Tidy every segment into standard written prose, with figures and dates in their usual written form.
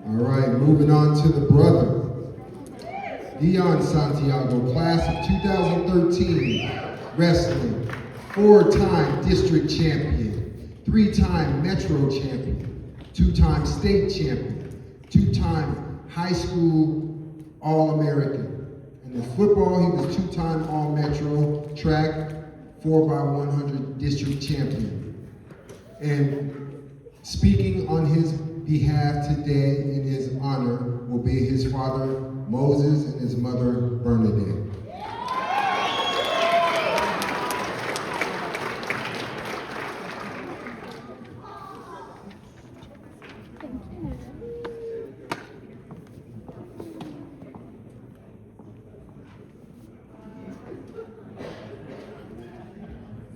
All right, moving on to the brother. Dion Santiago, class of 2013, wrestling, 4-time district champion, 3-time metro champion, 2-time state champion, 2-time high school All-American. And in football, he was 2-time All-Metro, track, 4x100 district champion. And speaking on his behalf today in his honor will be his father, Moses, and his mother, Bernadette.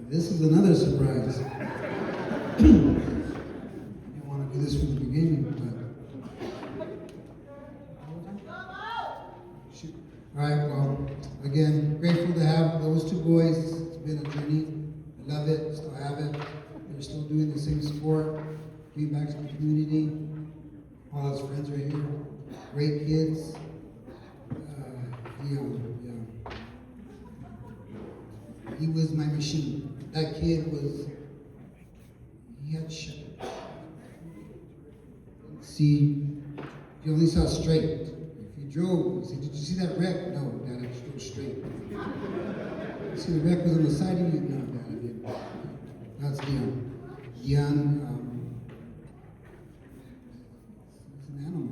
This is another surprise. I didn't want to do this from the beginning, but... All right, well, again, grateful to have those two boys. It's been a journey. I love it, still have it. They're still doing the same sport, giving back to the community. All his friends are here. Great kids. He was my machine. That kid was, he had shit. See, you only saw straight. If you drove, you said, did you see that wreck? No, Dad, I just drove straight. You see the wreck was on the side of you? No, Dad, I didn't. That's Dion. Dion, he's an animal.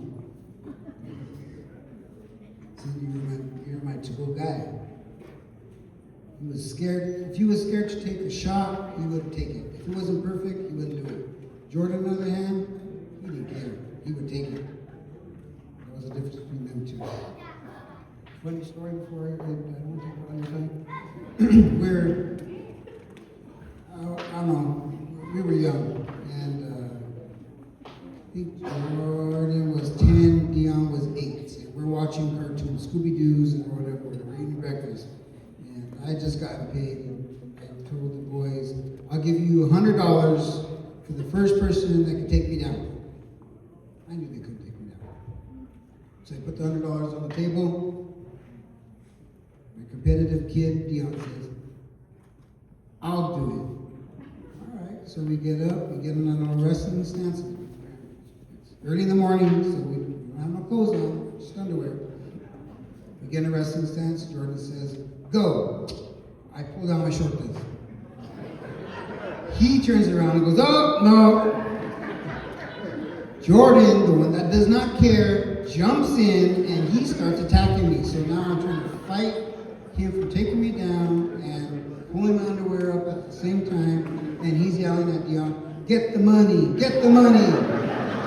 See, you're my to-go guy. He was scared. If he was scared to take a shot, he wouldn't take it. If it wasn't perfect, he wouldn't do it. Jordan, on the other hand, he didn't care. He would take it. There was a difference between them two. Funny story before I don't take all your time. I don't know, we were young, and I think Jordan was 10, Dion was 8. And we're watching cartoons, Scooby-Doo's or whatever, we're eating breakfast. I just got paid, and I told the boys, I'll give you $100 for the first person that can take me down. I knew they couldn't take me down. So I put the $100 on the table. My competitive kid, Dion, says, I'll do it. All right, so we get up, we get on our wrestling stance. It's early in the morning, so we don't have no clothes on, just underwear. We get in a wrestling stance, Jordan says, go. I pull down my short sleeves. He turns around and goes, oh, no. Jordan, the one that does not care, jumps in and he starts attacking me. So now I'm trying to fight him from taking me down and pulling my underwear up at the same time. And he's yelling at Dion, get the money, get the money.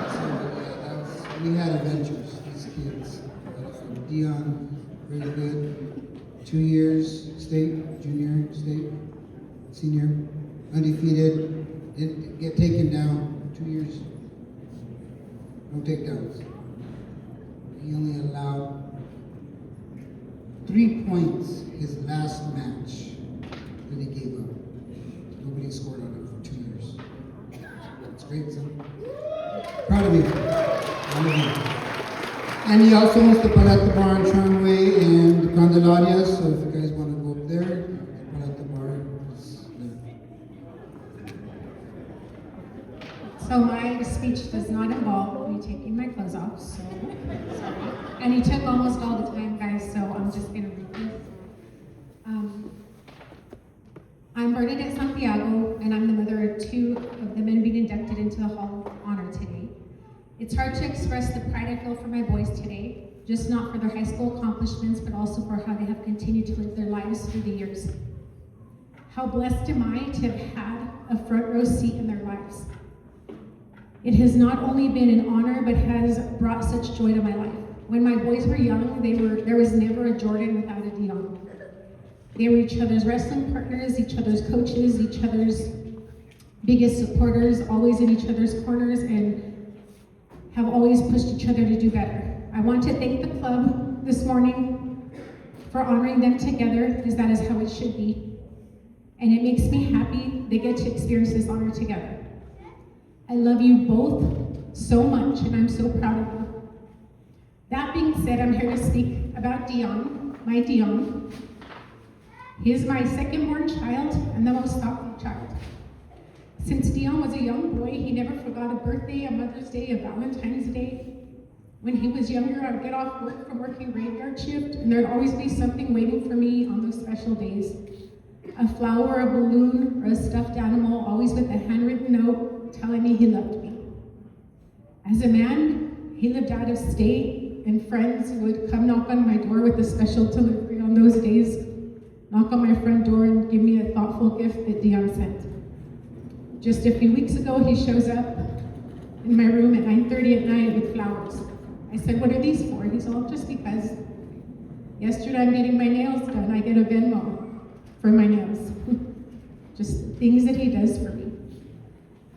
So we had adventures, these kids. Dion, very good. 2 years, state, junior, state, senior, undefeated, didn't get taken down, 2 years, no takedowns. He only allowed 3 points his last match that he gave up. Nobody scored on him for 2 years. That's great, son. Proud of you. Proud of you. And he also owns the Paleta Bar in Tramway and Candelaria, so if you guys want to go up there, the Paleta Bar is there. So my speech does not involve me taking my clothes off, so sorry. And he took almost all the time, guys, so I'm just going to read this. I'm Bernadette Santiago, and I'm the mother of 2 of the men being inducted into the Hall of Honor today. It's hard to express the pride I feel for my boys today, just not for their high school accomplishments, but also for how they have continued to live their lives through the years. How blessed am I to have had a front row seat in their lives. It has not only been an honor, but has brought such joy to my life. When my boys were young, there was never a Jordan without a Dion. They were each other's wrestling partners, each other's coaches, each other's biggest supporters, always in each other's corners, and have always pushed each other to do better. I want to thank the club this morning for honoring them together, because that is how it should be. And it makes me happy they get to experience this honor together. I love you both so much, and I'm so proud of you. That being said, I'm here to speak about Dion, my Dion. He is my second-born child and the most thoughtful child. Since Dion was a young boy, he never forgot a birthday, a Mother's Day, a Valentine's Day. When he was younger, I would get off work from working graveyard shift, and there'd always be something waiting for me on those special days. A flower, a balloon, or a stuffed animal, always with a handwritten note telling me he loved me. As a man, he lived out of state, and friends would come knock on my door with a special delivery on those days, knock on my front door and give me a thoughtful gift that Dion sent. Just a few weeks ago, he shows up in my room at 9:30 at night with flowers. I said, "What are these for?" He's all, "Just because yesterday I'm getting my nails done, I get a Venmo for my nails." Just things that he does for me.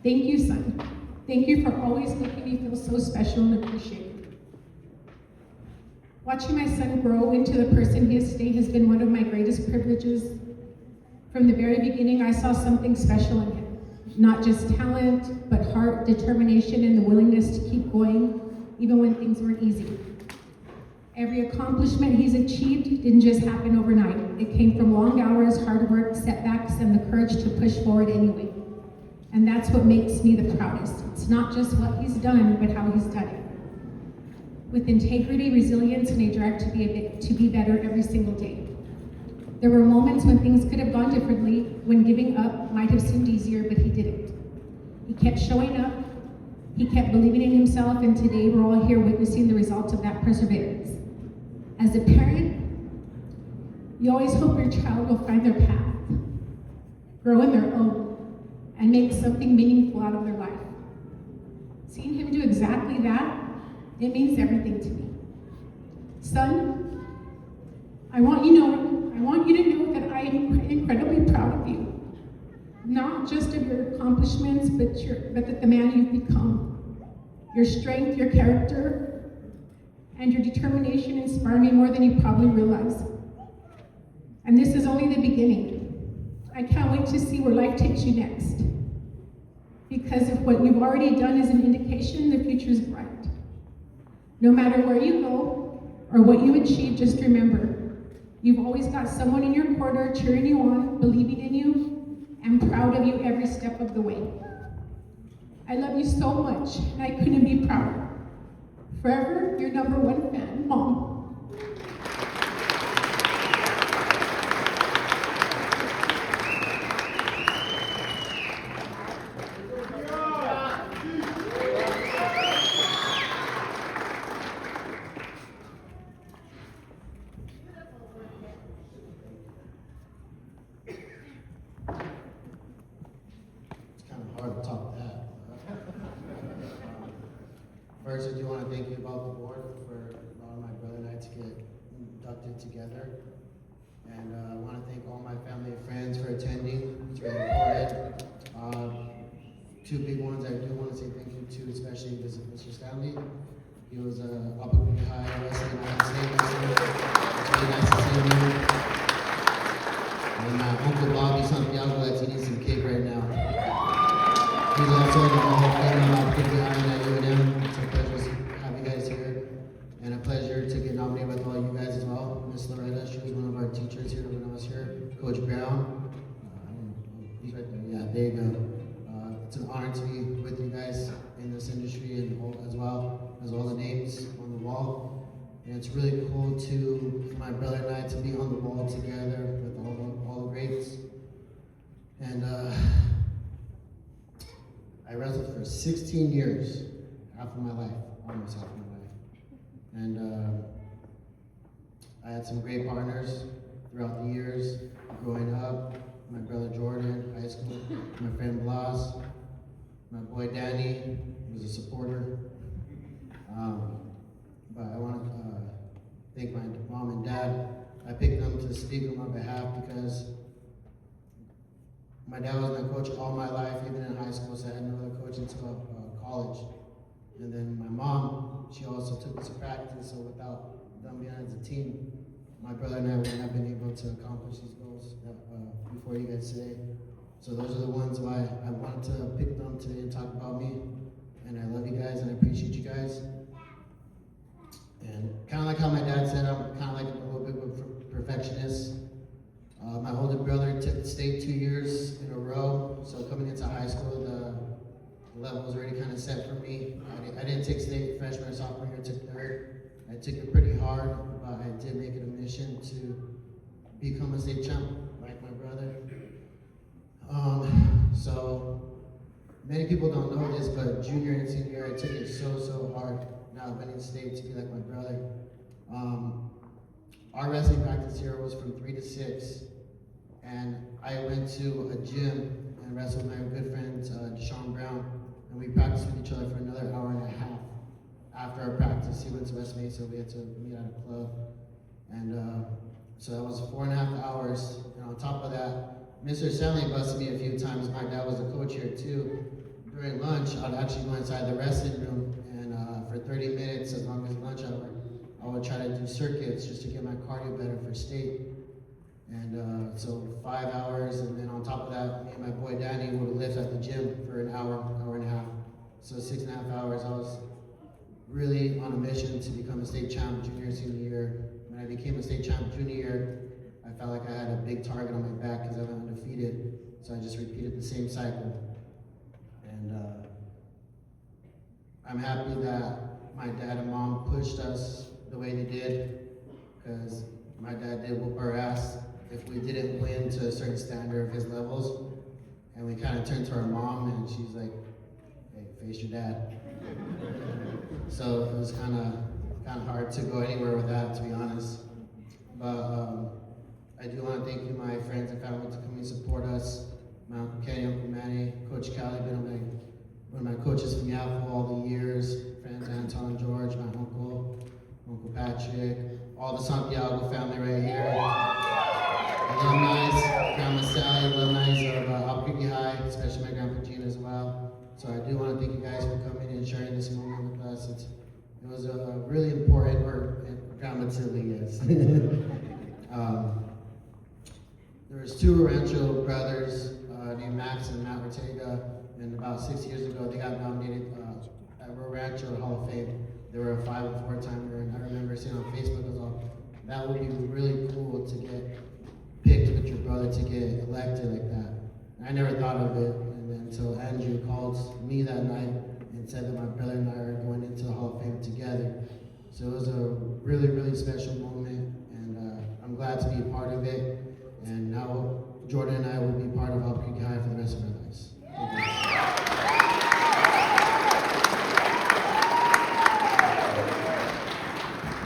Thank you, son. Thank you for always making me feel so special and appreciated. Watching my son grow into the person he is today has been one of my greatest privileges. From the very beginning, I saw something special in him. Not just talent, but heart, determination, and the willingness to keep going, even when things weren't easy. Every accomplishment he's achieved didn't just happen overnight. It came from long hours, hard work, setbacks, and the courage to push forward anyway. And that's what makes me the proudest. It's not just what he's done, but how he's done it. With integrity, resilience, and a drive to be better every single day. There were moments when things could have gone differently, when giving up might have seemed easier, but he didn't. He kept showing up, he kept believing in himself, and today we're all here witnessing the results of that perseverance. As a parent, you always hope your child will find their path, grow in their own, and make something meaningful out of their life. Seeing him do exactly that, it means everything to me. Son, I want you to know that I am incredibly proud of you. Not just of your accomplishments, but that the man you've become. Your strength, your character, and your determination inspire me more than you probably realize. And this is only the beginning. I can't wait to see where life takes you next. Because if what you've already done is an indication, the future is bright. No matter where you go or what you achieve, just remember, you've always got someone in your corner cheering you on, believing in you, and proud of you every step of the way. I love you so much, and I couldn't be prouder. Forever, your #1 fan, Mom. Hard to top that. First, I do want to thank you about the board for allowing my brother and I to get inducted together. And I want to thank all my family and friends for attending. It's really important. Two big ones I do want to say thank you to, especially Mr. Stanley. He was up at high wrestling on stage yesterday. It's really nice to see him. And Uncle Bobby Santiago that's eating some cake right now. He's also the Hall of Fame pretty behind at UNM. It's a pleasure to have you guys here. And a pleasure to get nominated with all you guys as well. Miss Loretta, she was one of our teachers here when I was here. Coach Brown. He's right there. Yeah, there you go. It's an honor to be with you guys in this industry and as well as all the names on the wall. And it's really cool for my brother and I to be on the wall together with all the greats. And I wrestled for 16 years, half of my life, almost half of my life. And I had some great partners throughout the years, growing up. My brother Jordan, high school, my friend Blas, my boy Danny, was a supporter. But I want to thank my mom and dad. I picked them to speak on my behalf because my dad was my coach all my life, even in high school, so I had no other coach until college. And then my mom, she also took us to practice, so without them being as a team, my brother and I wouldn't have been able to accomplish these goals before you guys today. So those are the ones why I wanted to pick them today and talk about me. And I love you guys and I appreciate you guys. And level was already kind of set for me. I didn't take state freshman or sophomore year, I took third. I took it pretty hard, but I did make it a mission to become a state champ, like my brother. So many people don't know this, but junior and senior year, I took it so hard. Now winning state to be like my brother. Our wrestling practice here was from 3 to 6, and I went to a gym and wrestled with my good friend Deshaun Brown, and we practiced with each other for another hour and a half. After our practice, he went to West Mesa, we had to meet at a club, and so that was 4.5 hours, and on top of that, Mr. Stanley busted me a few times. My dad was a coach here too. During lunch, I'd actually go inside the wrestling room, and for 30 minutes, as long as lunch hour, I would try to do circuits just to get my cardio better for state. And so 5 hours, and then on top of that, me and my boy Danny would lift at the gym for an hour and a half. So 6.5 hours. I was really on a mission to become a state champ junior, senior year. When I became a state champ junior year, I felt like I had a big target on my back because I went undefeated. So I just repeated the same cycle. And I'm happy that my dad and mom pushed us the way they did, because my dad did whoop our ass if we didn't win to a certain standard of his levels. And we kind of turned to our mom, and she's like, "Hey, face your dad." So it was kind of hard to go anywhere with that, to be honest. But I do want to thank you, my friends and family, to come and support us. My Uncle Kenny, Uncle Manny, Coach Callie, been one of my coaches from Yafo all the years. Friends Anton, George, my uncle, Uncle Patrick, all the Santiago family right here. Alumni, Grandma Sally, alumni of Albuquerque High, especially my Grandpa Gene as well. So I do want to thank you guys for coming and sharing this moment with us. It was a really important, or Grandma Tilly, yes. There was 2 Rancho brothers named Max and Matt Ortega, and about 6 years ago they got nominated at Rancho Hall of Fame. They were a 5 and 4 timer, and I remember seeing on Facebook, I was all, that would be really cool to get picked with your brother to get elected like that. And I never thought of it, and then until Andrew called me that night and said that my brother and I are going into the Hall of Fame together. So it was a really special moment, and I'm glad to be a part of it. And now Jordan and I will be part of Albuquerque High for the rest of our lives.